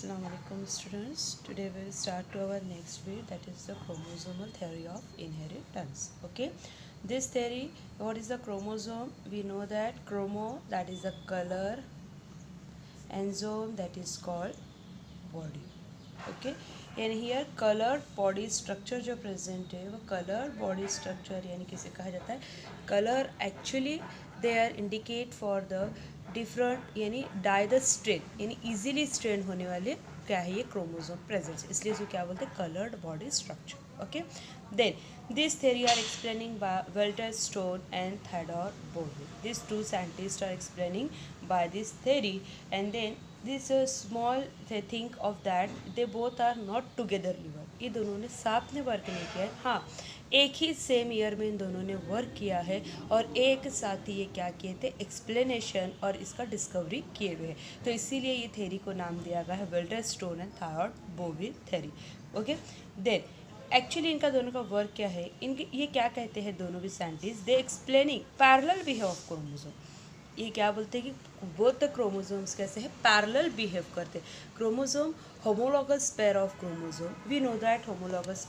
Assalamu alaikum students. Today we will start to our next video, that is the chromosomal theory of inheritance. Okay, this theory, what is the chromosome? We know that chromo, that is the color, enzyme, that is called body. Okay, and here colored body structure जो present है वो colored body structure यानी किसे कहा जाता है color actually they are indicate for the different यानी die the strain यानी easily strain होने वाले क्या है ये क्रोमोसोम प्रेजेंस, इसलिए इसको क्या बोलते हैं coloured body structure. Okay, then this theory are explaining by Walter Stone and Theodore Bovie. These two scientists are explaining by this theory, and then this small think of that they both are not together liver. ये दोनों ने साथ में work नहीं किया है, हाँ एक ही सेम ईयर में इन दोनों ने वर्क किया है और एक साथ ही ये क्या किए थे एक्सप्लेनेशन और इसका डिस्कवरी किए हुए हैं, तो इसीलिए ये थ्योरी को नाम दिया गया है Walter Sutton and Theodor Boveri theory. Okay, then actually इनका दोनों का वर्क क्या है, इनके ये क्या कहते हैं दोनों भी scientist, they explaining parallel behave of chromosome. ये क्या बोलते हैं कि बोथ द क्रोमोसोम्स कैसे हैं पैरेलल बिहेव करते हैं. Chromosome homologous pair of chromosome, we know that homologous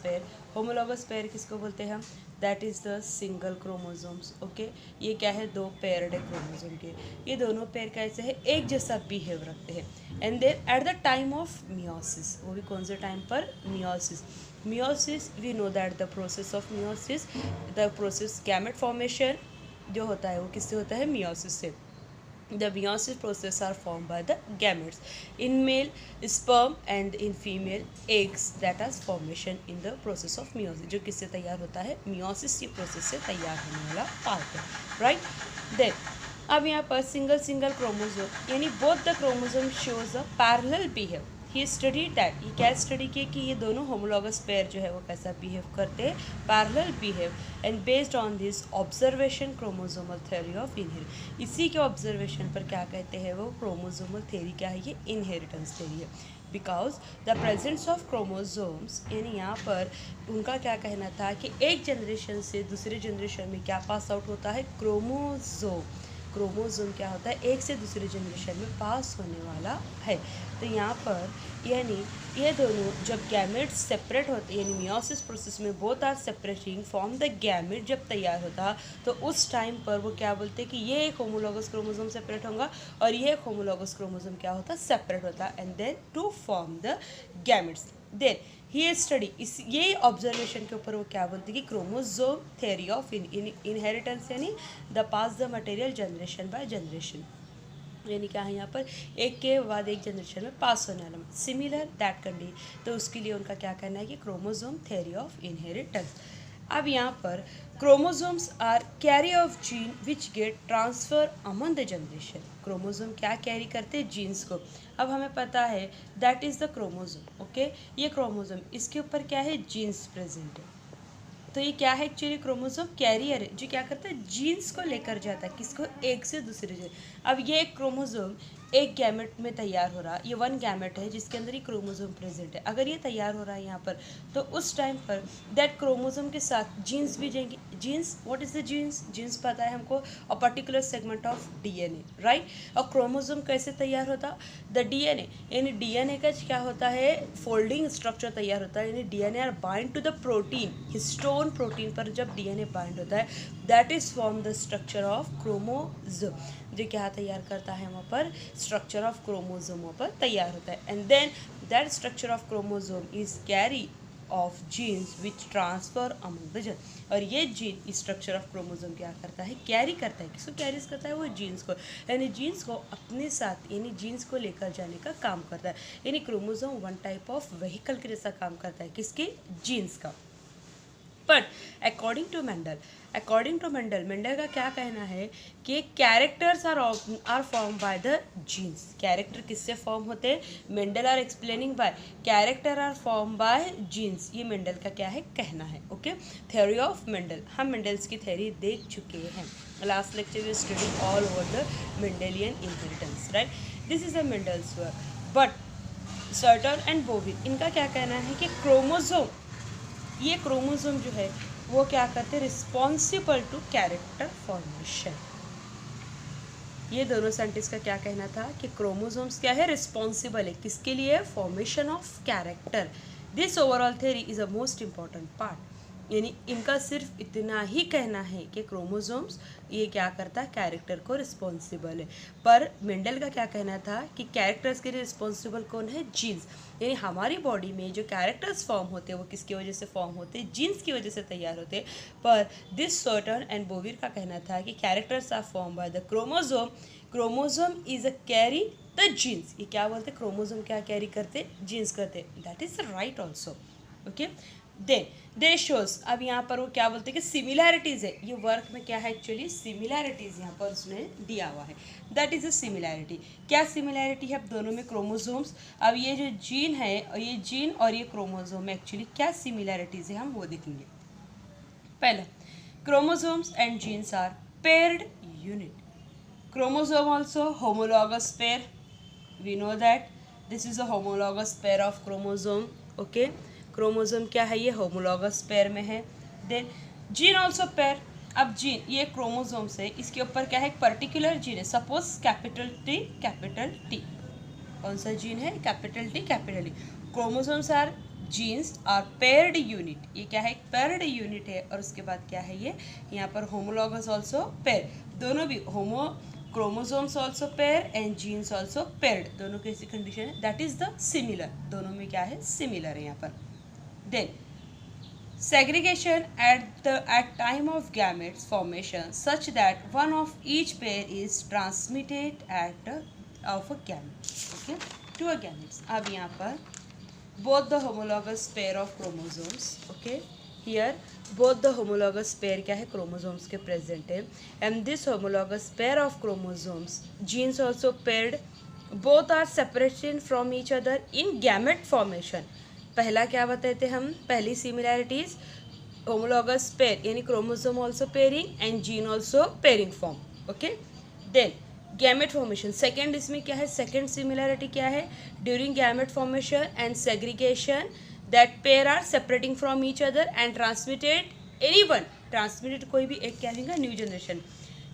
pair किसको बोलते हैं हम, that is the single chromosomes. Okay, ये क्या है दो पेयर्ड है क्रोमोसोम के, ये दोनों पेयर कैसे है एक जैसा बिहेव रखते हैं. And then at the time of meiosis, वो भी कौन से टाइम पर, meiosis we know that the process of meiosis, the process gamete formation जो होता है वो किससे होता है मियोसिस से. The meiosis process are form by the gametes, in male sperm and in female eggs, that are formation in the process of meiosis, जो किससे तैयार होता है मियोसिस की प्रोसेस से तैयार होने वाला पार्ट है. राइट, देन अब यहाँ पर सिंगल क्रोमोसोम यानी both the chromosome shows a parallel behave. He study that, ये क्या स्टडी किए कि ये दोनों होमोलॉगस पेयर जो है वो कैसा बिहेव करते हैं parallel behave, and based on this observation chromosomal theory of inheritance. इसी के ऑब्जर्वेशन पर क्या कहते हैं वो क्रोमोसोमल थ्योरी क्या है, ये इनहेरिटेंस थ्योरी है. Because the presence of chromosomes यानी यहाँ पर उनका क्या कहना था कि एक जनरेशन से दूसरे जनरेशन में क्या पास आउट होता है क्रोमोसोम क्या होता है एक से दूसरे जनरेशन में पास होने वाला है. तो यहाँ पर यानी ये दोनों जब गैमेट्स सेपरेट होते यानी मियोसिस प्रोसेस में both are separating from the gamete जब तैयार होता तो उस टाइम पर वो क्या बोलते हैं कि ये एक होमोलॉगस क्रोमोसोम सेपरेट होगा और ये एक होमोलॉगस क्रोमोसोम क्या होता सेपरेट होता, and then to form the gametes. Then he study इस ये ऑब्जर्वेशन के ऊपर वो क्या बोलते हैं कि क्रोमोसोम थ्योरी ऑफ इनहेरिटेंस यानी the pass the material generation by generation, यानी क्या है यहाँ पर एक के बाद एक जनरेशन में पास होने वाला सिमिलर दैट कंडी, तो उसके लिए उनका क्या कहना है कि क्रोमोसोम थ्योरी ऑफ इनहेरिटेंस. अब यहाँ पर chromosomes are carry of gene which get transfer among the generation. Chromosome क्या कैरी करते हैं जीन्स को. अब हमें पता है that is the chromosome. Okay, ये क्रोमोसोम इसके ऊपर क्या है जीन्स प्रेजेंट है, तो ये क्या है एक्चुअली क्रोमोसोम कैरियर है जो क्या करता है जीन्स को लेकर जाता है किसको एक से दूसरे जगह. अब ये एक क्रोमोसोम एक गैमेट में तैयार हो रहा है, ये वन गैमेट है जिसके अंदर ये क्रोमोसोम प्रेजेंट है. अगर ये तैयार हो रहा है यहाँ पर तो उस टाइम पर दैट क्रोमोसोम के साथ जीन्स भी जाएंगे. Genes what is the genes पता है हमको, a particular segment of DNA. Right, और क्रोमोसोम कैसे तैयार होता, द डीएनए यानी डीएनए का क्या होता है फोल्डिंग स्ट्रक्चर तैयार होता है, यानी DNA are bind to the protein, histone protein पर जब डीएनए बाइंड होता है that is form the structure of chromosome, जो क्या तैयार करता है वहाँ पर स्ट्रक्चर ऑफ क्रोमोसोम वहाँ पर तैयार होता है. And then that structure of chromosome is carry of genes which transfer among the gen, और ये जीन स्ट्रक्चर ऑफ क्रोमोसोम क्या करता है कैरी करता है, किसको कैरी करता है वो जीन्स को, यानी जीन्स को अपने साथ यानी जीन्स को लेकर जाने का काम करता है. यानी chromosome one type of vehicle के जैसा काम करता है किसके जीन्स का. बट अकॉर्डिंग टू मेंडल का क्या कहना है कि characters are form by the genes. Character किससे फॉर्म होते हैं, Mendel are explaining by character are form by genes, ये मेंडल का क्या है कहना है. ओके, थ्योरी ऑफ मेंडल, हम मेंडल्स की थ्योरी देख चुके हैं last lecture we study all over the Mendelian inheritance. Right, this is a Mendel's work. But Sutton and Boveri इनका क्या कहना है कि क्रोमोसोम ये क्रोमोसोम जो है वो क्या करते हैं रिस्पॉन्सिबल टू कैरेक्टर फॉर्मेशन. ये दोनों साइंटिस्ट का क्या कहना था कि क्रोमोसोम्स क्या है, रिस्पॉन्सिबल है किसके लिए, formation of character. This overall theory is a most important part, यानी इनका सिर्फ इतना ही कहना है कि क्रोमोसोम्स ये क्या करता है, कैरेक्टर को रिस्पॉन्सिबल है। पर मेंडल का क्या कहना था कि कैरेक्टर्स के लिए रिस्पॉन्सिबल कौन है, जीन्स। यानी हमारी बॉडी में जो कैरेक्टर्स फॉर्म होते हैं वो किसकी वजह से फॉर्म होते हैं, जीन्स की वजह से तैयार होते हैं। पर दिस सर्टन एंड बोविर का कहना था कि characters are form by the chromosome, chromosome is a carry the genes. ये क्या बोलते, क्रोमोसोम क्या कैरी करते, जीन्स करते। That is right also. Okay, then they shows, अब यहाँ पर वो क्या बोलते हैं कि सिमिलैरिटीज है। ये वर्क में क्या है, एक्चुअली सिमिलैरिटीज यहाँ पर उसने दिया हुआ है। That is a similarity. क्या सिमिलैरिटी है अब दोनों में, क्रोमोसोम्स। अब ये जो जीन है और ये जीन और ये क्रोमोसोम में एक्चुअली क्या सिमिलैरिटीज है हम वो देखेंगे। पहला, chromosomes and genes are paired unit. Chromosome also homologous pair. We know that this is a homologous pair of chromosome. Okay, chromosome क्या है, ये homologous pair में है. Then gene also pair. अब जीन ये क्रोमोसोम से, इसके ऊपर क्या है, एक पर्टिकुलर जीन है। सपोज कैपिटल टी, कौन सा जीन है, capital T. Chromosomes are genes are paired unit. ये क्या है, एक पेयर्ड यूनिट है। और उसके बाद क्या है, ये यहाँ पर होमोलॉगस ऑल्सो पेयर, दोनों भी homo, chromosomes also pair and genes also paired, दोनों कैसी कंडीशन है, दैट इज द सिमिलर, दोनों में क्या है, सिमिलर है यहाँ पर। Then segregation at time of gametes formation such that one of each pair is transmitted of a gamete, okay, to a gametes. अब यहाँ पर both the homologous pair of chromosomes, okay, here both the homologous pair क्या है, chromosomes के present है, and this homologous pair of chromosomes genes also paired, both are separation from each other in gamete formation. पहला क्या बताए थे हम, पहली सिमिलैरिटीज होमोलॉगस पेयर यानी chromosome also pairing and gene also pairing form. Okay, then gamete formation, second इसमें क्या है, सेकेंड सिमिलैरिटी क्या है, during gamete formation and segregation that pair are separating from each other and transmitted anyone, transmitted कोई भी एक क्या लेगा, new generation.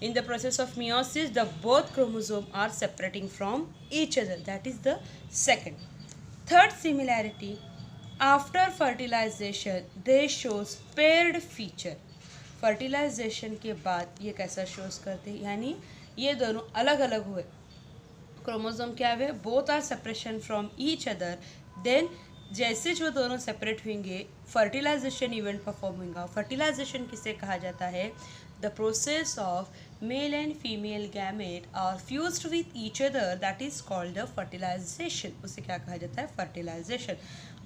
In the process of meiosis, the both chromosome are separating from each other. That is the second. Third similarity, after fertilization, they shows paired feature. Fertilization के बाद ये कैसा shows करते हैं, यानी ये दोनों अलग अलग हुए, क्रोमोसोम क्या है, both are separation from each other. Then जैसे जो दोनों सेपरेट होंगे, फर्टिलाइजेशन इवेंट परफॉर्म होगा। फर्टिलाइजेशन किसे कहा जाता है, the process of male and female gamete are fused with each other, that is called the fertilization. उसे क्या कहा जाता है, फर्टिलाइजेशन।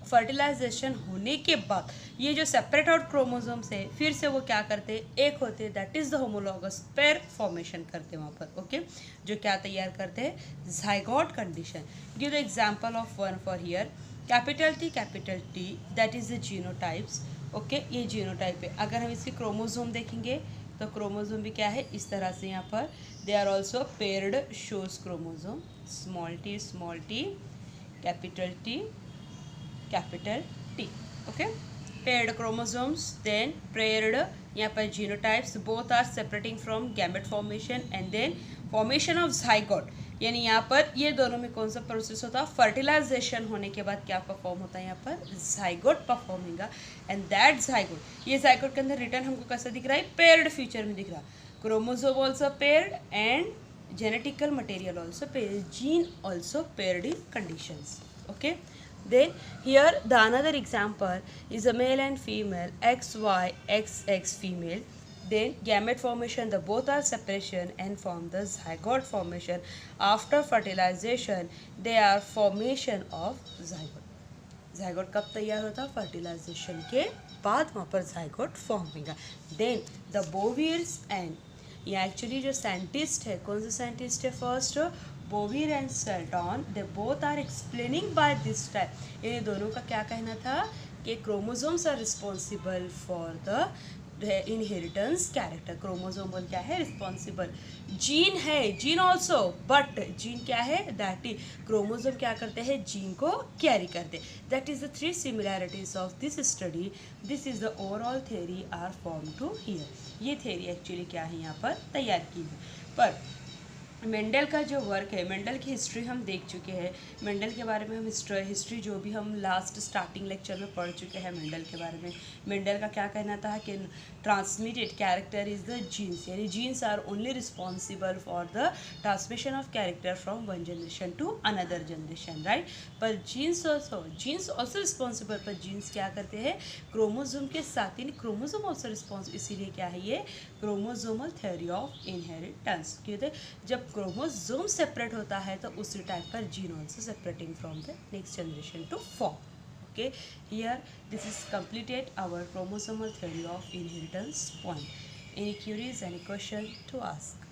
फर्टिलाइजेशन होने के बाद ये जो सेपरेट आउट क्रोमोसोम्स है, फिर से वो क्या करते हैं, एक होते हैं, that is the homologous pair formation करते हैं वहाँ पर। ओके, जो क्या तैयार करते हैं, zygote condition. Give the example of one for here, capital T, that is the genotypes. Okay, ये जीनोटाइप है। अगर हम इसके क्रोमोसोम देखेंगे तो क्रोमोसोम भी क्या है, इस तरह से यहाँ पर they are also paired, shows chromosome, small T, capital T. Okay, paired chromosomes, then paired यहाँ पर genotypes, both are separating from gamete formation and then formation of zygote. यानी यहाँ पर ये दोनों में कौन सा प्रोसेस होता है, फर्टिलाइजेशन होने के बाद क्या परफॉर्म होता है, यहाँ पर ज़ाइगोट परफॉर्म होगा। एंड दैट ज़ाइगोट, ये ज़ाइगोट के अंदर रिटर्न हमको कैसा दिख रहा है, पेयर्ड फीचर में दिख रहा है, chromosome also paired and genetical material also paired, gene also paired in conditions. Okay, then here the another example is a male and female, XY XX female, then gamete formation, the both are separation and form the zygote formation. After fertilization they are formation of zygote कब तैयार होता, fertilisation के बाद वहाँ पर zygote form होगा। then the Bovirs and ये actually जो साइंटिस्ट है, कौन सा साइंटिस्ट है, first Boveri and Sutton, they both are explaining by this type. ये दोनों का क्या कहना था कि chromosomes are responsible for the inheritance character. Chromosome क्या है, रिस्पॉन्सिबल। जीन है, जीन ऑल्सो, बट जीन क्या है, दैट इज क्रोमोसोम क्या करते हैं, जीन को कैरी करते। That is the three similarities of this study. This is the overall theory are form to here. ये थ्योरी एक्चुअली क्या है, यहाँ पर तैयार की है। पर मेंडल का जो वर्क है, मेंडल की हिस्ट्री हम देख चुके हैं। मेंडल के बारे में हम हिस्ट्री जो भी हम लास्ट स्टार्टिंग लेक्चर में पढ़ चुके हैं मेंडल के बारे में। मेंडल का क्या कहना था कि transmitted character is the genes, यानी genes are only responsible for the transmission of character from one generation to another generation, right. पर जीन्स ऑल्सो रिस्पॉन्सिबल, पर जीन्स क्या करते हैं, क्रोमोजोम के साथ, यानी क्रोमोजोम ऑल्सो रिस्पॉन्स, इसीलिए क्या है ये क्रोमोजोमल थ्योरी ऑफ इनहेरिटेंस। क्योंकि जब क्रोमोसोम सेपरेट होता है तो उसी टाइप पर gene also separating from the next generation to form. Okay, here this is completed our chromosomal theory of inheritance point. Any queries, any question to ask?